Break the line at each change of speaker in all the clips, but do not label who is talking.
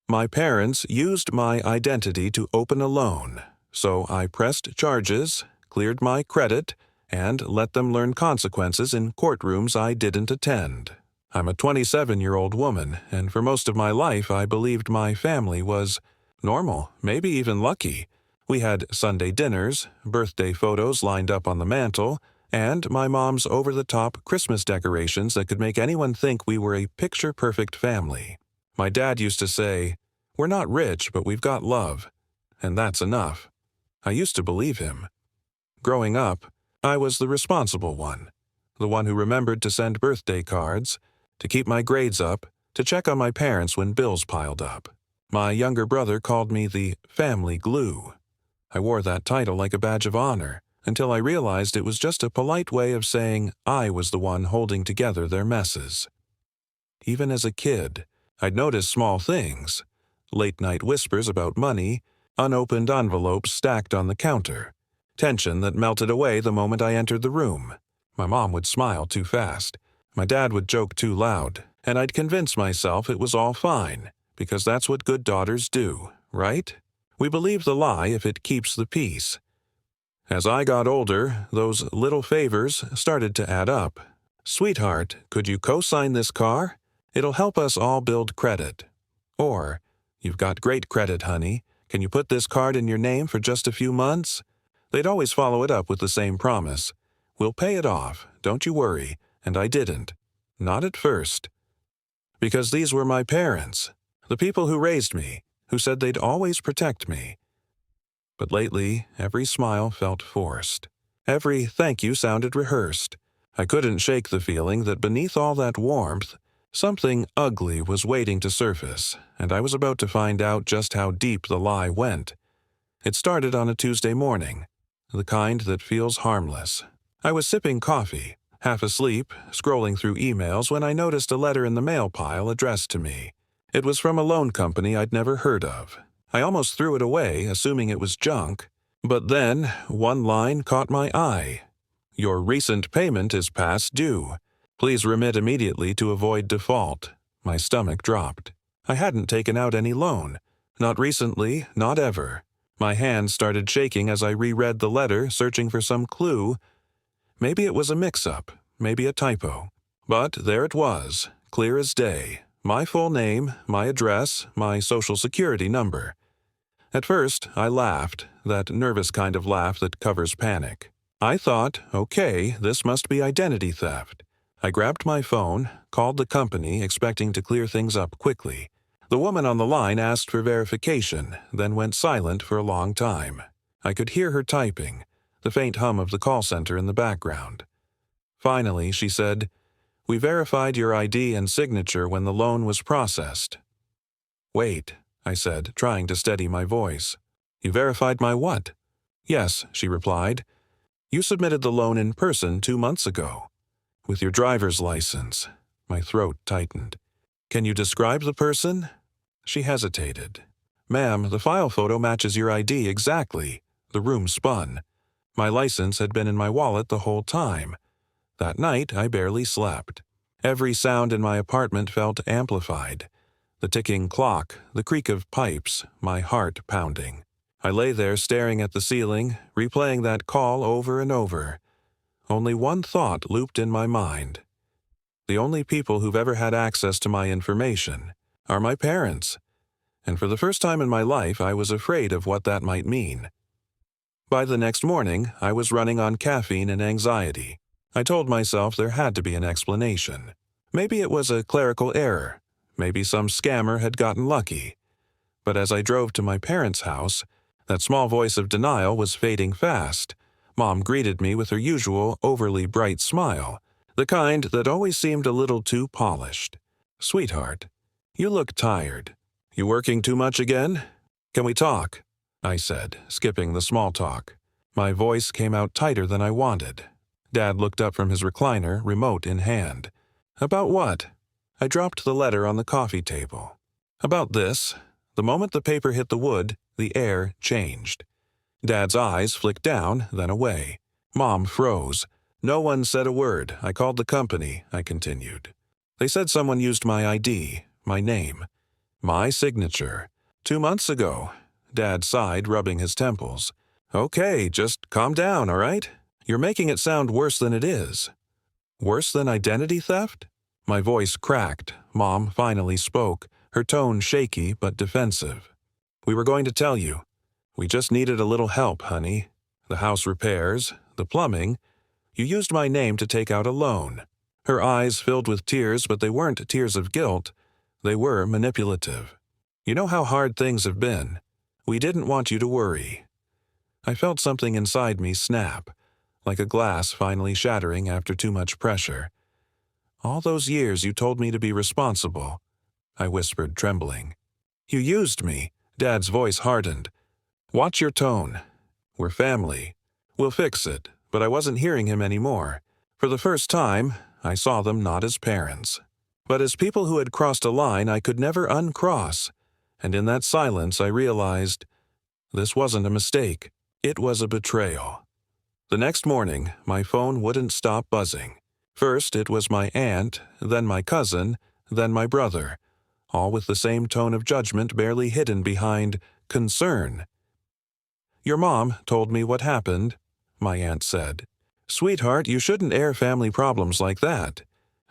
My parents used my identity to open a loan, so I pressed charges, cleared my credit, and let them learn consequences in courtrooms I didn't attend. I'm a 27-year-old woman, and for most of my life I believed my family was normal, maybe even lucky. We had Sunday dinners, birthday photos lined up on the mantel, and my mom's over-the-top Christmas decorations that could make anyone think we were a picture-perfect family. My dad used to say, "We're not rich, but we've got love, and that's enough." I used to believe him. Growing up, I was the responsible one, the one who remembered to send birthday cards, to keep my grades up, to check on my parents when bills piled up. My younger brother called me the family glue. I wore that title like a badge of honor, until I realized it was just a polite way of saying I was the one holding together their messes. Even as a kid, I'd noticed small things: late-night whispers about money, unopened envelopes stacked on the counter, tension that melted away the moment I entered the room. My mom would smile too fast. My dad would joke too loud, and I'd convince myself it was all fine, because that's what good daughters do, right? We believe the lie if it keeps the peace. As I got older, those little favors started to add up. "Sweetheart, could you co-sign this car? It'll help us all build credit." Or, "You've got great credit, honey. Can you put this card in your name for just a few months?" They'd always follow it up with the same promise: "We'll pay it off, don't you worry," and I didn't. Not at first. Because these were my parents, the people who raised me, who said they'd always protect me. But lately, every smile felt forced. Every thank you sounded rehearsed. I couldn't shake the feeling that beneath all that warmth, something ugly was waiting to surface, and I was about to find out just how deep the lie went. It started on a Tuesday morning, the kind that feels harmless. I was sipping coffee, half asleep, scrolling through emails when I noticed a letter in the mail pile addressed to me. It was from a loan company I'd never heard of. I almost threw it away, assuming it was junk. But then, one line caught my eye. "Your recent payment is past due. Please remit immediately to avoid default." My stomach dropped. I hadn't taken out any loan. Not recently, not ever. My hands started shaking as I reread the letter, searching for some clue. Maybe it was a mix-up, maybe a typo. But there it was, clear as day. My full name, my address, my social security number. At first, I laughed, that nervous kind of laugh that covers panic. I thought, okay, this must be identity theft. I grabbed my phone, called the company, expecting to clear things up quickly. The woman on the line asked for verification, then went silent for a long time. I could hear her typing, the faint hum of the call center in the background. Finally, she said, "We verified your ID and signature when the loan was processed." "Wait," I said, trying to steady my voice. "You verified my what?" "Yes," she replied. "You submitted the loan in person 2 months ago. With your driver's license." My throat tightened. "Can you describe the person?" She hesitated. "Ma'am, the file photo matches your ID exactly." The room spun. My license had been in my wallet the whole time. That night, I barely slept. Every sound in my apartment felt amplified. The ticking clock, the creak of pipes, my heart pounding. I lay there staring at the ceiling, replaying that call over and over. Only one thought looped in my mind. The only people who've ever had access to my information are my parents. And for the first time in my life, I was afraid of what that might mean. By the next morning, I was running on caffeine and anxiety. I told myself there had to be an explanation. Maybe it was a clerical error. Maybe some scammer had gotten lucky. But as I drove to my parents' house, that small voice of denial was fading fast. Mom greeted me with her usual overly bright smile, the kind that always seemed a little too polished. "Sweetheart, you look tired. You working too much again? Can we talk?" I said, skipping the small talk. My voice came out tighter than I wanted. Dad looked up from his recliner, remote in hand. "About what?" I dropped the letter on the coffee table. "About this." The moment the paper hit the wood, the air changed. Dad's eyes flicked down, then away. Mom froze. "No one said a word. I called the company," I continued. "They said someone used my ID, my name. My signature. 2 months ago. Dad sighed, rubbing his temples. Okay, just calm down, all right? You're making it sound worse than it is. Worse than identity theft? My voice cracked. Mom finally spoke, her tone shaky but defensive. We were going to tell you. We just needed a little help, honey. The house repairs, the plumbing. You used my name to take out a loan. Her eyes filled with tears, but they weren't tears of guilt. They were manipulative. You know how hard things have been. We didn't want you to worry. I felt something inside me snap, like a glass finally shattering after too much pressure. All those years you told me to be responsible, I whispered, trembling. You used me. Dad's voice hardened. Watch your tone. We're family. We'll fix it. But I wasn't hearing him anymore. For the first time, I saw them not as parents, but as people who had crossed a line I could never uncross. And in that silence I realized this wasn't a mistake. It was a betrayal. The next morning, my phone wouldn't stop buzzing. First it was my aunt, then my cousin, then my brother, all with the same tone of judgment barely hidden behind concern. Your mom told me what happened, my aunt said. Sweetheart, you shouldn't air family problems like that.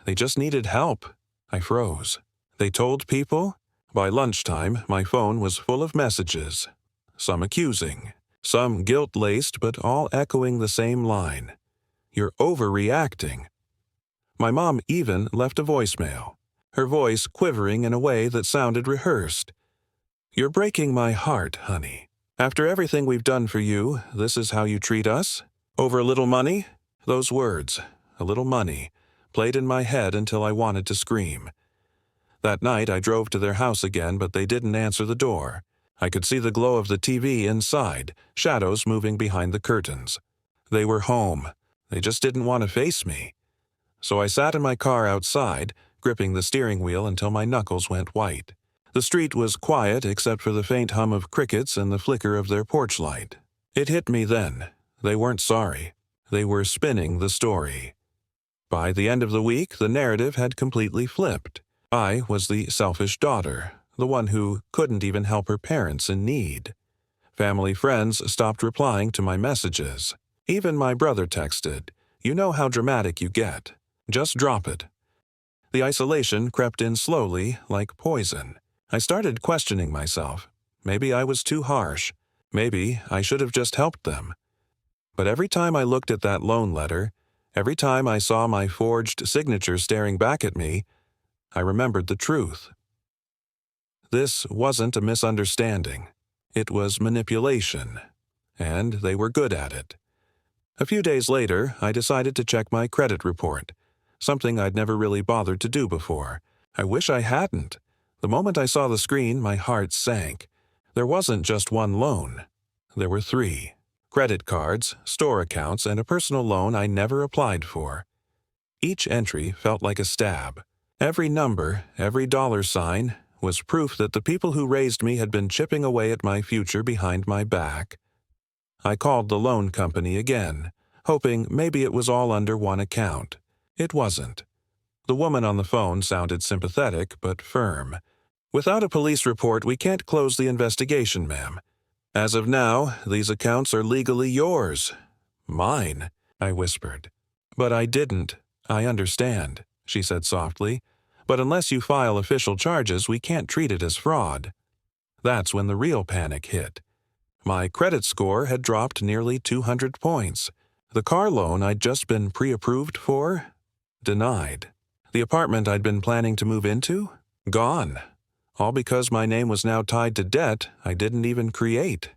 They just needed help. I froze. They told people? By lunchtime, my phone was full of messages. Some accusing, some guilt-laced, but all echoing the same line. You're overreacting. My mom even left a voicemail, her voice quivering in a way that sounded rehearsed. You're breaking my heart, honey. After everything we've done for you, this is how you treat us? Over a little money? Those words, a little money, played in my head until I wanted to scream. That night I drove to their house again, but they didn't answer the door. I could see the glow of the TV inside, shadows moving behind the curtains. They were home. They just didn't want to face me. So I sat in my car outside, gripping the steering wheel until my knuckles went white. The street was quiet except for the faint hum of crickets and the flicker of their porch light. It hit me then. They weren't sorry. They were spinning the story. By the end of the week, the narrative had completely flipped. I was the selfish daughter, the one who couldn't even help her parents in need. Family friends stopped replying to my messages. Even my brother texted, "You know how dramatic you get. Just drop it." The isolation crept in slowly, like poison. I started questioning myself. Maybe I was too harsh. Maybe I should have just helped them. But every time I looked at that loan letter, every time I saw my forged signature staring back at me, I remembered the truth. This wasn't a misunderstanding. It was manipulation. And they were good at it. A few days later, I decided to check my credit report, something I'd never really bothered to do before. I wish I hadn't. The moment I saw the screen, my heart sank. There wasn't just one loan. There were 3. Credit cards, store accounts, and a personal loan I never applied for. Each entry felt like a stab. Every number, every dollar sign, was proof that the people who raised me had been chipping away at my future behind my back. I called the loan company again, hoping maybe it was all under one account. It wasn't. The woman on the phone sounded sympathetic but firm. "Without a police report, we can't close the investigation, ma'am. As of now, these accounts are legally yours." "Mine," I whispered. "But I didn't. I understand," she said softly. "But unless you file official charges, we can't treat it as fraud." That's when the real panic hit. My credit score had dropped nearly 200 points. The car loan I'd just been pre-approved for? Denied. The apartment I'd been planning to move into? Gone. All because my name was now tied to debt I didn't even create.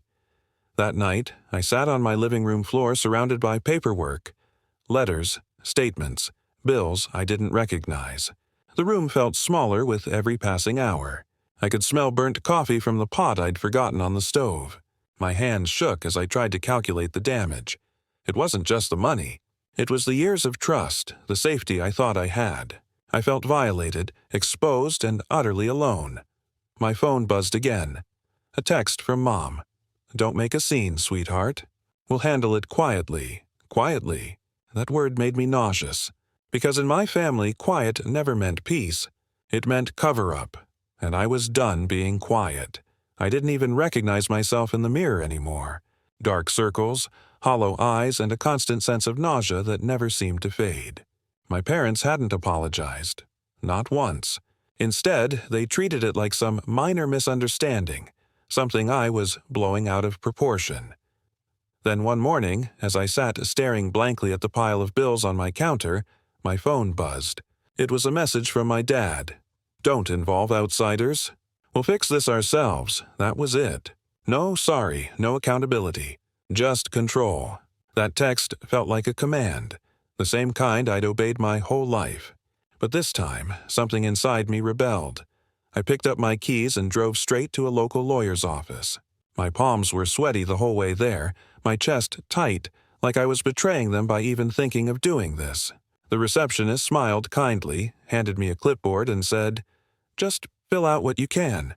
That night, I sat on my living room floor surrounded by paperwork. Letters, statements, bills I didn't recognize. The room felt smaller with every passing hour. I could smell burnt coffee from the pot I'd forgotten on the stove. My hands shook as I tried to calculate the damage. It wasn't just the money. It was the years of trust, the safety I thought I had. I felt violated, exposed, and utterly alone. My phone buzzed again. A text from Mom. "Don't make a scene, sweetheart. We'll handle it quietly. Quietly." That word made me nauseous. Because in my family, quiet never meant peace. It meant cover-up. and I was done being quiet. I didn't even recognize myself in the mirror anymore. Dark circles, hollow eyes, and a constant sense of nausea that never seemed to fade. My parents hadn't apologized. Not once. Instead, they treated it like some minor misunderstanding, something I was blowing out of proportion. Then one morning, as I sat staring blankly at the pile of bills on my counter, my phone buzzed. It was a message from my dad. "Don't involve outsiders. We'll fix this ourselves." That was it. No sorry, no accountability. Just control. That text felt like a command, the same kind I'd obeyed my whole life. But this time, something inside me rebelled. I picked up my keys and drove straight to a local lawyer's office. My palms were sweaty the whole way there, my chest tight, like I was betraying them by even thinking of doing this. The receptionist smiled kindly, handed me a clipboard, and said, "Just fill out what you can."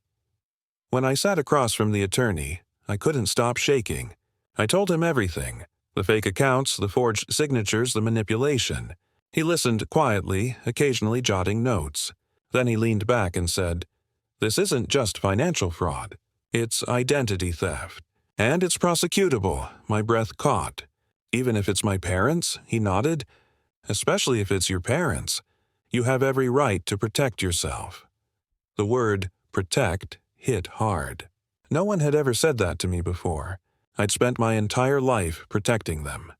When I sat across from the attorney, I couldn't stop shaking. I told him everything: the fake accounts, the forged signatures, the manipulation. He listened quietly, occasionally jotting notes. Then he leaned back and said, "This isn't just financial fraud. It's identity theft. And it's prosecutable." My breath caught. "Even if it's my parents?" He nodded. "Especially if it's your parents. You have every right to protect yourself." The word protect hit hard. No one had ever said that to me before. I'd spent my entire life protecting them.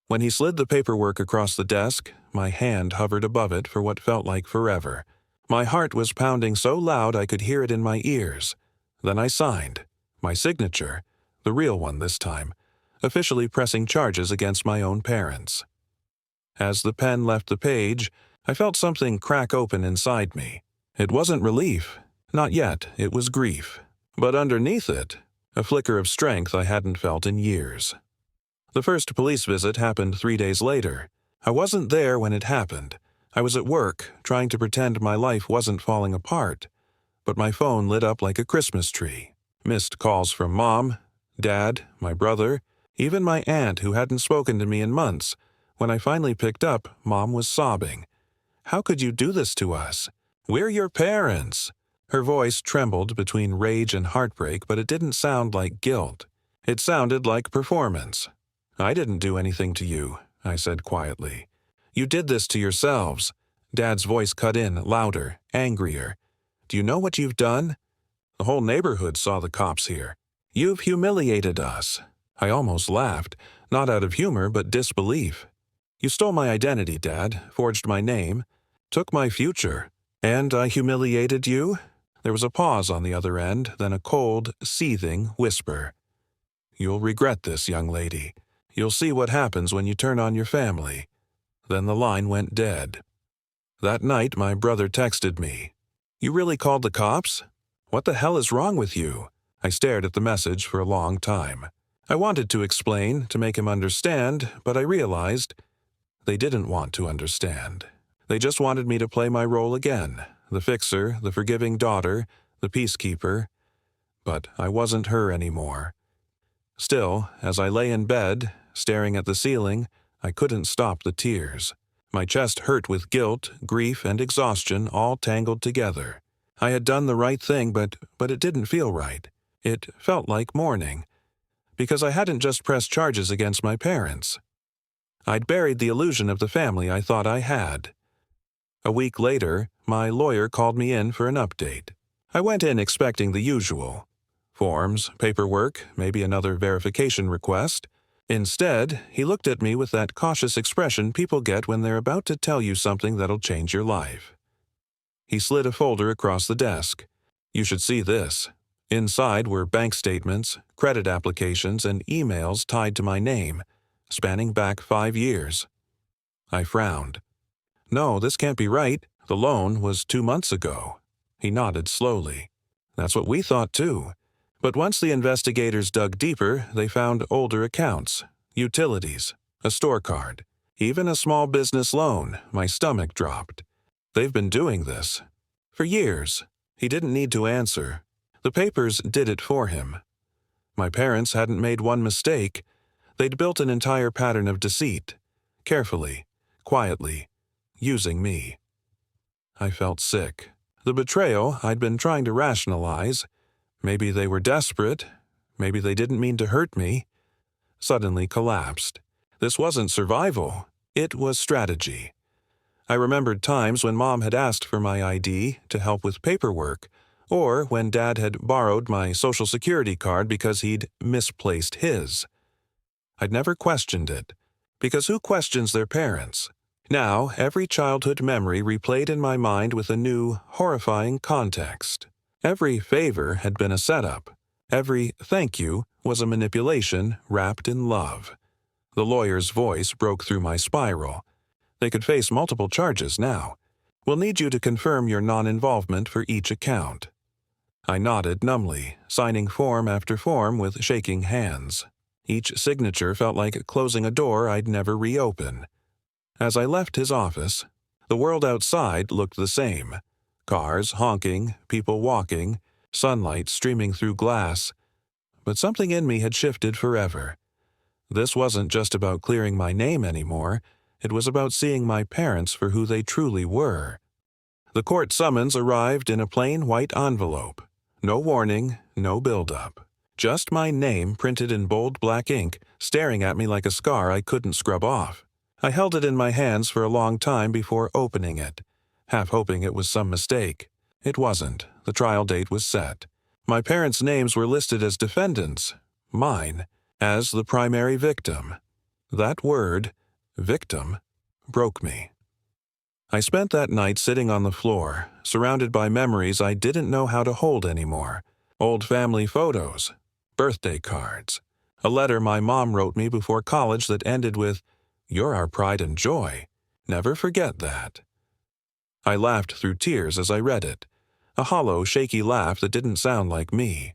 When he slid the paperwork across the desk, my hand hovered above it for what felt like forever. My heart was pounding so loud I could hear it in my ears. Then I signed. My signature, the real one this time, officially pressing charges against my own parents. As the pen left the page, I felt something crack open inside me. It wasn't relief. Not yet, it was grief. But underneath it, a flicker of strength I hadn't felt in years. The first police visit happened 3 days later. I wasn't there when it happened. I was at work, trying to pretend my life wasn't falling apart. But my phone lit up like a Christmas tree. Missed calls from Mom, Dad, my brother, even my aunt who hadn't spoken to me in months. When I finally picked up, Mom was sobbing. "How could you do this to us? We're your parents." Her voice trembled between rage and heartbreak, but it didn't sound like guilt. It sounded like performance. "I didn't do anything to you," I said quietly. "You did this to yourselves." Dad's voice cut in, louder, angrier. "Do you know what you've done? The whole neighborhood saw the cops here. You've humiliated us." I almost laughed, not out of humor but disbelief. "You stole my identity, Dad, forged my name, took my future, and I humiliated you?" There was a pause on the other end, then a cold, seething whisper. "You'll regret this, young lady. You'll see what happens when you turn on your family." Then the line went dead. That night, my brother texted me. "You really called the cops? What the hell is wrong with you?" I stared at the message for a long time. I wanted to explain, to make him understand, but I realized they didn't want to understand. They just wanted me to play my role again, the fixer, the forgiving daughter, the peacekeeper. But I wasn't her anymore. Still, as I lay in bed, staring at the ceiling, I couldn't stop the tears. My chest hurt with guilt, grief, and exhaustion all tangled together. I had done the right thing, but it didn't feel right. It felt like mourning. Because I hadn't just pressed charges against my parents. I'd buried the illusion of the family I thought I had. A week later, my lawyer called me in for an update. I went in expecting the usual. Forms, paperwork, maybe another verification request. Instead, he looked at me with that cautious expression people get when they're about to tell you something that'll change your life. He slid a folder across the desk. "You should see this." Inside were bank statements, credit applications, and emails tied to my name, spanning back 5 years. I frowned. "No, this can't be right. The loan was 2 months ago." He nodded slowly. "That's what we thought too. But once the investigators dug deeper, they found older accounts, utilities, a store card, even a small business loan." My stomach dropped. "They've been doing this for years." He didn't need to answer. The papers did it for him. My parents hadn't made one mistake. They'd built an entire pattern of deceit, carefully, quietly, using me. I felt sick. The betrayal I'd been trying to rationalize, maybe they were desperate, maybe they didn't mean to hurt me, suddenly collapsed. This wasn't survival, it was strategy. I remembered times when Mom had asked for my ID to help with paperwork, or when Dad had borrowed my Social Security card because he'd misplaced his. I'd never questioned it, because who questions their parents? Now, every childhood memory replayed in my mind with a new, horrifying context. Every favor had been a setup. Every thank you was a manipulation wrapped in love. The lawyer's voice broke through my spiral. They could face multiple charges now. We'll need you to confirm your non-involvement for each account. I nodded numbly, signing form after form with shaking hands. Each signature felt like closing a door I'd never reopen. As I left his office, the world outside looked the same. Cars honking, people walking, sunlight streaming through glass. But something in me had shifted forever. This wasn't just about clearing my name anymore. It was about seeing my parents for who they truly were. The court summons arrived in a plain white envelope. No warning, no build-up. Just my name printed in bold black ink, staring at me like a scar I couldn't scrub off. I held it in my hands for a long time before opening it, half hoping it was some mistake. It wasn't. The trial date was set. My parents' names were listed as defendants, mine, as the primary victim. That word, victim, broke me. I spent that night sitting on the floor, surrounded by memories I didn't know how to hold anymore. Old family photos, birthday cards, a letter my mom wrote me before college that ended with, "You're our pride and joy. Never forget that." I laughed through tears as I read it, a hollow, shaky laugh that didn't sound like me.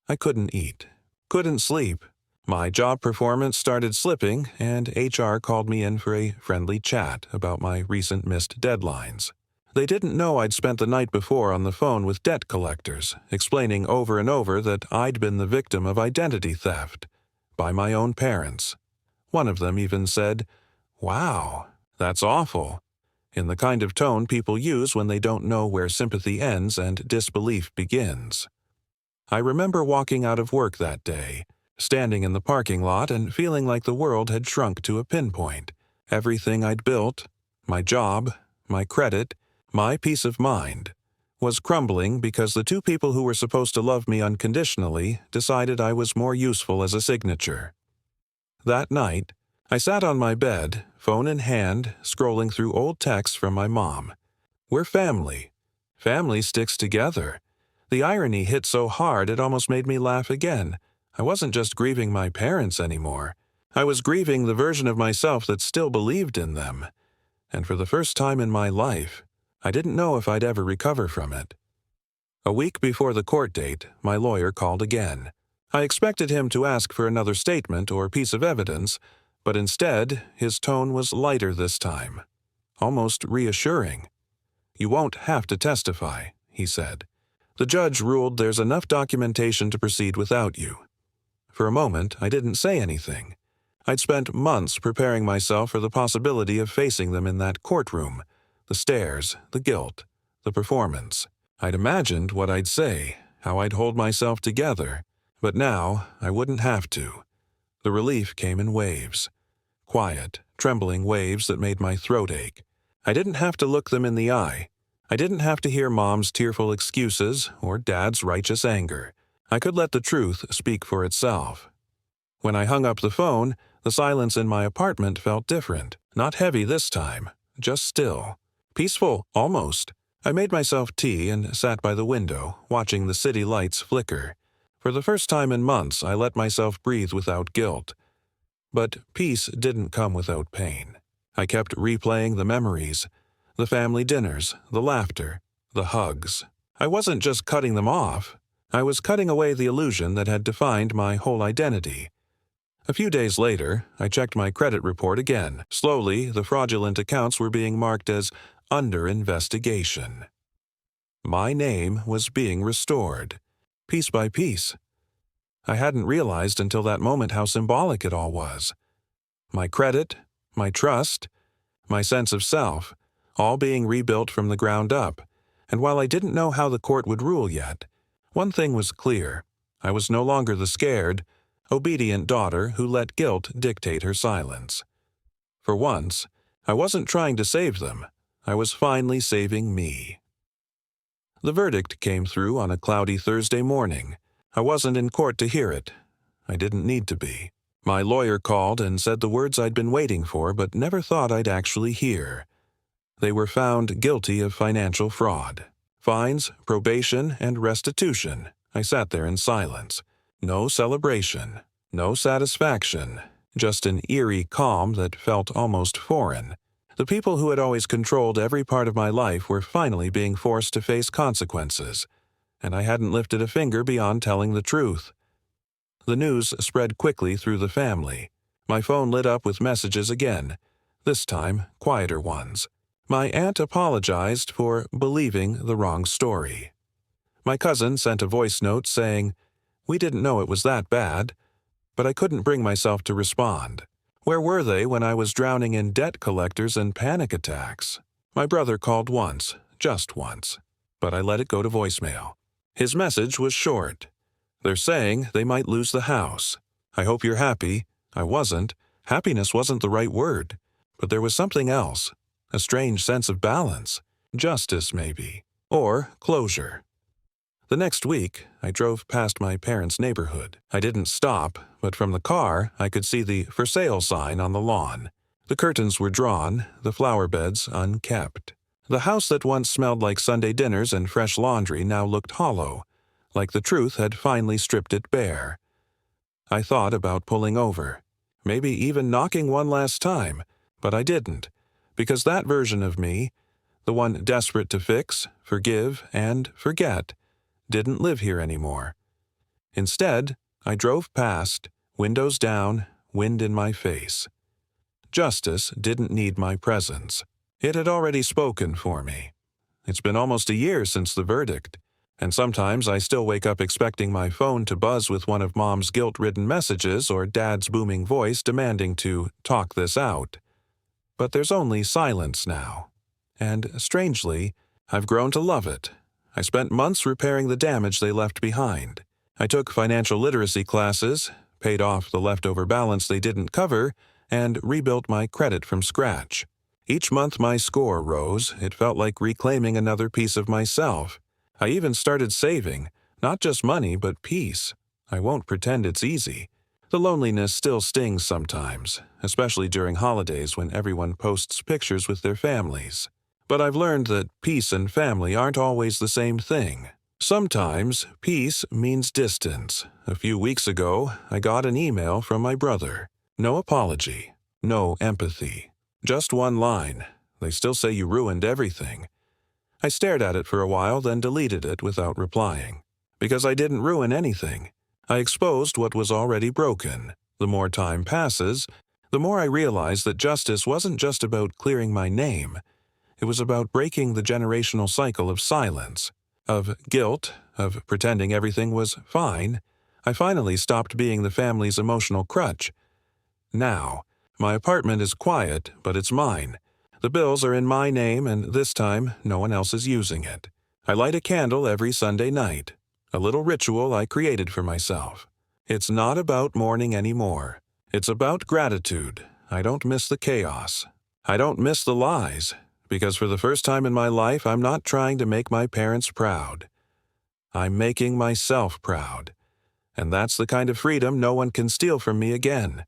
I couldn't eat, couldn't sleep. My job performance started slipping, and HR called me in for a friendly chat about my recent missed deadlines. They didn't know I'd spent the night before on the phone with debt collectors, explaining over and over that I'd been the victim of identity theft by my own parents. One of them even said, "Wow, that's awful," in the kind of tone people use when they don't know where sympathy ends and disbelief begins. I remember walking out of work that day, standing in the parking lot and feeling like the world had shrunk to a pinpoint. Everything I'd built, my job, my credit, my peace of mind, was crumbling because the two people who were supposed to love me unconditionally decided I was more useful as a signature. That night, I sat on my bed, phone in hand, scrolling through old texts from my mom. We're family. Family sticks together. The irony hit so hard it almost made me laugh again. I wasn't just grieving my parents anymore. I was grieving the version of myself that still believed in them. And for the first time in my life, I didn't know if I'd ever recover from it. A week before the court date, my lawyer called again. I expected him to ask for another statement or piece of evidence, but instead, his tone was lighter this time, almost reassuring. "You won't have to testify," he said. "The judge ruled there's enough documentation to proceed without you." For a moment, I didn't say anything. I'd spent months preparing myself for the possibility of facing them in that courtroom, the stares, the guilt, the performance. I'd imagined what I'd say, how I'd hold myself together, but now I wouldn't have to. The relief came in waves. Quiet, trembling waves that made my throat ache. I didn't have to look them in the eye. I didn't have to hear Mom's tearful excuses or Dad's righteous anger. I could let the truth speak for itself. When I hung up the phone, the silence in my apartment felt different. Not heavy this time, just still. Peaceful, almost. I made myself tea and sat by the window, watching the city lights flicker. For the first time in months, I let myself breathe without guilt. But peace didn't come without pain. I kept replaying the memories, the family dinners, the laughter, the hugs. I wasn't just cutting them off. I was cutting away the illusion that had defined my whole identity. A few days later, I checked my credit report again. Slowly, the fraudulent accounts were being marked as under investigation. My name was being restored, piece by piece. I hadn't realized until that moment how symbolic it all was. My credit, my trust, my sense of self, all being rebuilt from the ground up, And while I didn't know how the court would rule yet, one thing was clear. I was no longer the scared, obedient daughter who let guilt dictate her silence. For once, I wasn't trying to save them. I was finally saving me. The verdict came through on a cloudy Thursday morning. I wasn't in court to hear it. I didn't need to be. My lawyer called and said the words I'd been waiting for but never thought I'd actually hear. They were found guilty of financial fraud. Fines, probation, and restitution. I sat there in silence. No celebration. No satisfaction. Just an eerie calm that felt almost foreign. The people who had always controlled every part of my life were finally being forced to face consequences, and I hadn't lifted a finger beyond telling the truth. The news spread quickly through the family. My phone lit up with messages again, this time quieter ones. My aunt apologized for believing the wrong story. My cousin sent a voice note saying, "We didn't know it was that bad," but I couldn't bring myself to respond. Where were they when I was drowning in debt collectors and panic attacks? My brother called once, just once, but I let it go to voicemail. His message was short. "They're saying they might lose the house. I hope you're happy." I wasn't. Happiness wasn't the right word. But there was something else. A strange sense of balance. Justice, maybe. Or closure. The next week, I drove past my parents' neighborhood. I didn't stop, but from the car, I could see the "for sale" sign on the lawn. The curtains were drawn, the flower beds unkept. The house that once smelled like Sunday dinners and fresh laundry now looked hollow, like the truth had finally stripped it bare. I thought about pulling over, maybe even knocking one last time, but I didn't, because that version of me, the one desperate to fix, forgive, and forget, didn't live here anymore. Instead, I drove past, windows down, wind in my face. Justice didn't need my presence. It had already spoken for me. It's been almost a year since the verdict, and sometimes I still wake up expecting my phone to buzz with one of Mom's guilt-ridden messages or Dad's booming voice demanding to talk this out. But there's only silence now. And, strangely, I've grown to love it. I spent months repairing the damage they left behind. I took financial literacy classes, paid off the leftover balance they didn't cover, and rebuilt my credit from scratch. Each month my score rose. It felt like reclaiming another piece of myself. I even started saving, not just money, but peace. I won't pretend it's easy. The loneliness still stings sometimes, especially during holidays when everyone posts pictures with their families. But I've learned that peace and family aren't always the same thing. Sometimes peace means distance. A few weeks ago, I got an email from my brother. No apology, no empathy. Just one line. "They still say you ruined everything." I stared at it for a while, then deleted it without replying. Because I didn't ruin anything. I exposed what was already broken. The more time passes, the more I realize that justice wasn't just about clearing my name. It was about breaking the generational cycle of silence, of guilt, of pretending everything was fine. I finally stopped being the family's emotional crutch. Now, my apartment is quiet, but it's mine. The bills are in my name, and this time, no one else is using it. I light a candle every Sunday night, a little ritual I created for myself. It's not about mourning anymore. It's about gratitude. I don't miss the chaos. I don't miss the lies, because for the first time in my life, I'm not trying to make my parents proud. I'm making myself proud. And that's the kind of freedom no one can steal from me again.